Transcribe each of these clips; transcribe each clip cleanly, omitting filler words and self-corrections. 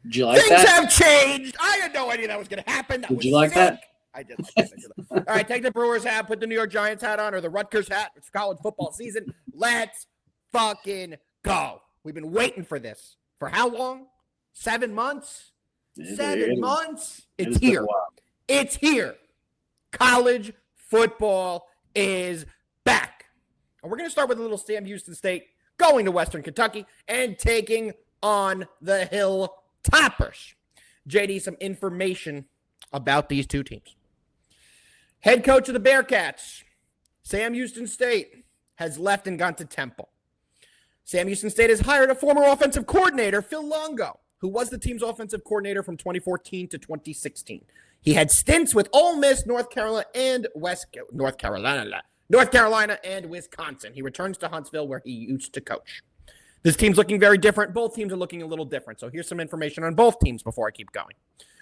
Did you like Things that? have changed. I had no idea that was going to happen. That Did was you like sick. that? I did like that. All right, take the Brewers hat, put the New York Giants hat on, or the Rutgers hat. It's college football season. Let's fucking go. We've been waiting for this. For how long? 7 months? 7 months? It's here. It's here. College football is back. And we're going to start with a little Sam Houston State going to Western Kentucky and taking on the Hilltoppers. JD, some information about these two teams. Head coach of the Bearcats, Sam Houston State, has left and gone to Temple. Sam Houston State has hired a former offensive coordinator, Phil Longo, who was the team's offensive coordinator from 2014 to 2016. He had stints with Ole Miss, North Carolina, and Wisconsin. He returns to Huntsville, where he used to coach. This team's looking very different. Both teams are looking a little different. So here's some information on both teams before I keep going.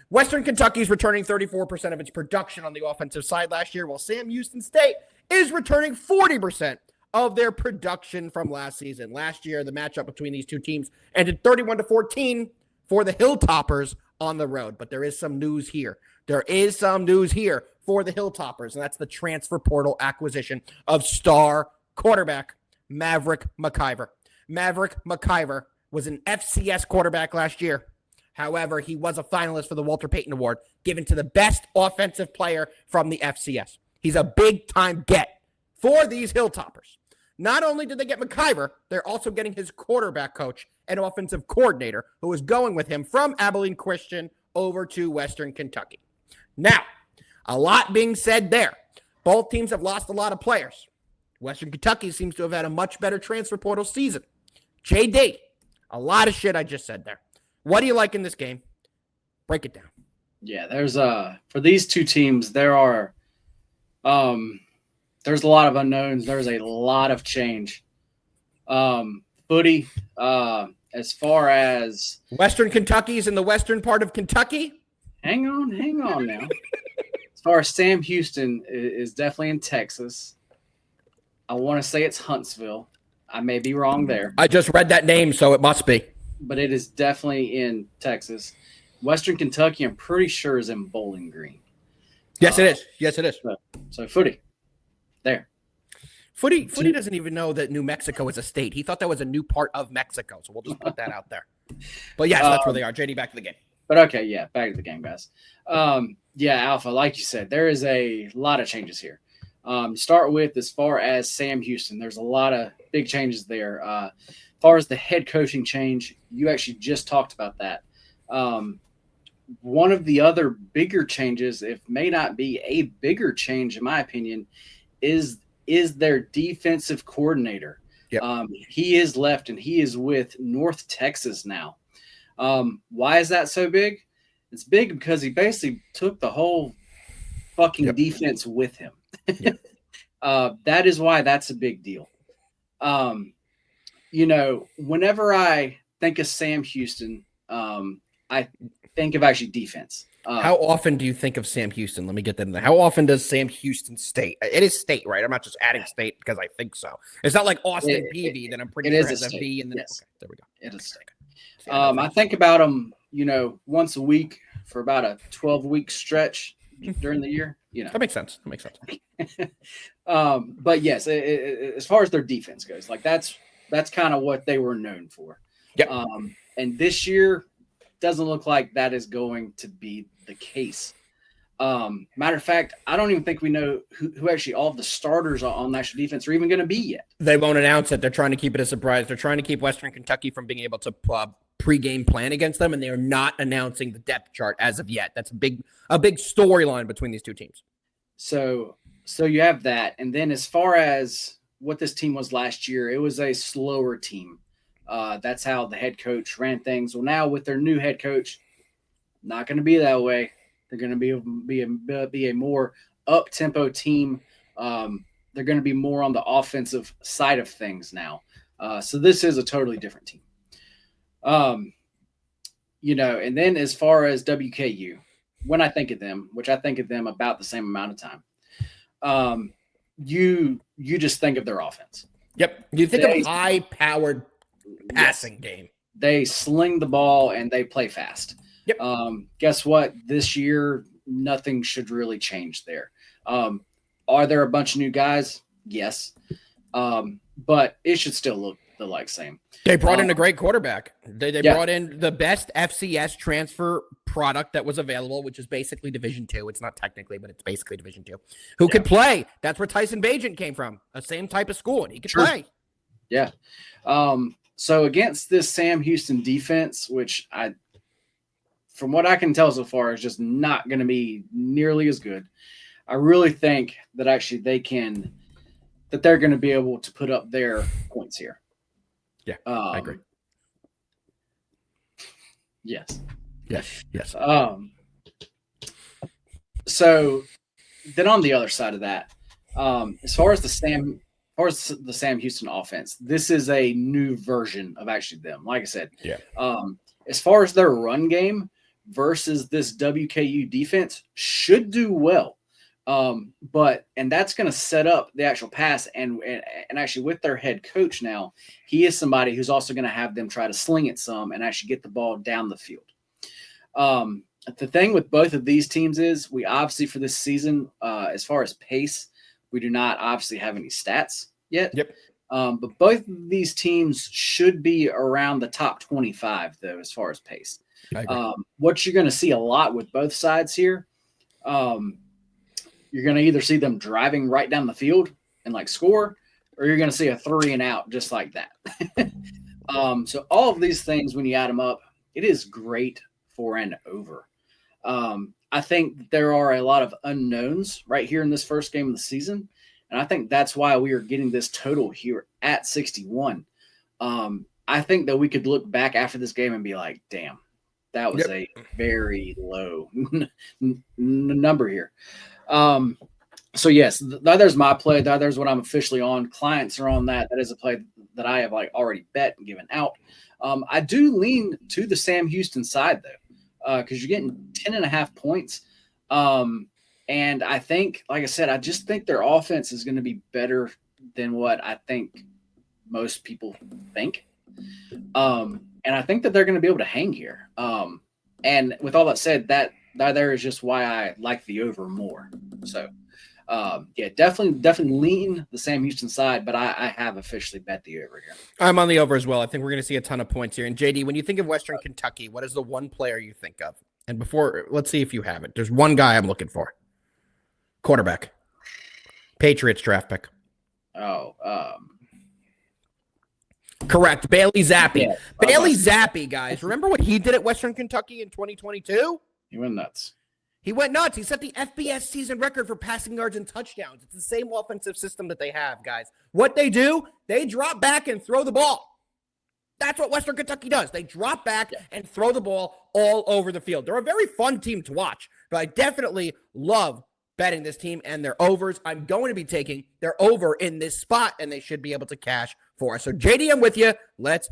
Western Kentucky is returning 34% of its production on the offensive side last year, while Sam Houston State is returning 40% of their production from last season. Last year, the matchup between these two teams ended 31-14 for the Hilltoppers on the road. But there is some news here. There is some news here for the Hilltoppers, and that's the transfer portal acquisition of star quarterback Maverick McIver. Maverick McIver was an FCS quarterback last year. However, he was a finalist for the Walter Payton Award, given to the best offensive player from the FCS. He's a big-time get for these Hilltoppers. Not only did they get McIver, they're also getting his quarterback coach and offensive coordinator, who is going with him from Abilene Christian over to Western Kentucky. Now, a lot being said there. Both teams have lost a lot of players. Western Kentucky seems to have had a much better transfer portal season. JD, a lot of shit I just said there. What do you like in this game? Break it down. Yeah, there's for these two teams, there's a lot of unknowns. There's a lot of change. Footy, as far as Western Kentucky's in the western part of Kentucky. Hang on now. As far as Sam Houston is definitely in Texas. I want to say it's Huntsville. I may be wrong there. I just read that name, so it must be. But it is definitely in Texas. Western Kentucky, I'm pretty sure, is in Bowling Green. Yes, it is. Yes, it is. So footy. There. Footy doesn't even know that New Mexico is a state. He thought that was a new part of Mexico, so we'll just put that out there. But yes, that's where they are. JD, back to the game. But okay, yeah, back to the game, guys. Yeah, Alpha, like you said, there is a lot of changes here. Start with as far as Sam Houston. There's a lot of big changes there. As far as the head coaching change, you actually just talked about that. One of the other bigger changes, if may not be a bigger change in my opinion, is their defensive coordinator. Yep. He is left and he is with North Texas now. Why is that so big? It's big because he basically took the whole fucking defense with him. Yep. That is why that's a big deal. Whenever I think of Sam Houston, I think of actually defense. How often do you think of Sam Houston? Let me get that in there. How often does Sam Houston State? It is state, right? I'm not just adding state because I think so. It's not like Austin Peavy that I'm pretty sure has a V in the yes. Okay, there we go. It is state. I think about them, once a week for about a 12-week stretch during the year. That makes sense. But yes, as far as their defense goes, like that's kind of what they were known for. Yep. And this year doesn't look like that is going to be the case. Matter of fact, I don't even think we know who actually all of the starters on national defense are even going to be yet. They won't announce it. They're trying to keep it a surprise. They're trying to keep Western Kentucky from being able to pre-game plan against them, and they are not announcing the depth chart as of yet. That's a big storyline between these two teams. So you have that, and then as far as what this team was last year, it was a slower team. That's how the head coach ran things. Well, now with their new head coach, not going to be that way. They're going to be a more up-tempo team. They're going to be more on the offensive side of things now. So this is a totally different team. And then as far as WKU, when I think of them, which I think of them about the same amount of time, you just think of their offense. Yep. You think of high-powered passing game. They sling the ball and they play fast. Yep. Guess what? This year, nothing should really change there. Are there a bunch of new guys? Yes. But it should still look the same. They brought in a great quarterback. They Yeah. brought in the best FCS transfer product that was available, which is basically Division II. It's not technically, but it's basically Division II. Who could play? That's where Tyson Bagent came from, a same type of school, and he could play. Yeah. So against this Sam Houston defense, which from what I can tell so far, is just not going to be nearly as good. I really think that actually they're going to be able to put up their points here. Yeah, I agree. Yes. So then on the other side of that, as far as the Sam Houston offense, this is a new version of actually them. Like I said, as far as their run game versus this WKU defense should do well. And that's going to set up the actual pass. And actually with their head coach now, he is somebody who's also going to have them try to sling it some and actually get the ball down the field. The thing with both of these teams is we obviously for this season, as far as pace, we do not obviously have any stats yet. Yep. But both of these teams should be around the top 25 though, as far as pace. What you're going to see a lot with both sides here, you're going to either see them driving right down the field and score, or you're going to see a 3 and out just like that. So all of these things, when you add them up, it is great for an over. I think there are a lot of unknowns right here in this first game of the season. And I think that's why we are getting this total here at 61. I think that we could look back after this game and be like, damn, that was a very low number here. So yes, there's my play. There's what I'm officially on. Clients are on that. That is a play that I have already bet and given out. I do lean to the Sam Houston side though, because you're getting 10.5 points. And I think, like I said, I just think their offense is going to be better than what I think most people think. And I think that they're going to be able to hang here. And with all that said, that there is just why I like the over more. So, definitely lean the Sam Houston side, but I have officially bet the over here. I'm on the over as well. I think we're going to see a ton of points here. And JD, when you think of Western Kentucky, what is the one player you think of? And let's see if you have it. There's one guy I'm looking for. Quarterback. Patriots draft pick. Correct. Bailey Zappi. Yeah, Bailey Zappi, guys. Remember what he did at Western Kentucky in 2022? He went nuts. He set the FBS season record for passing yards and touchdowns. It's the same offensive system that they have, guys. What they do, they drop back and throw the ball. That's what Western Kentucky does. They drop back and throw the ball all over the field. They're a very fun team to watch, but I definitely love betting this team and their overs. I'm going to be taking their over in this spot, and they should be able to cash for us. So, JD, I'm with you. Let's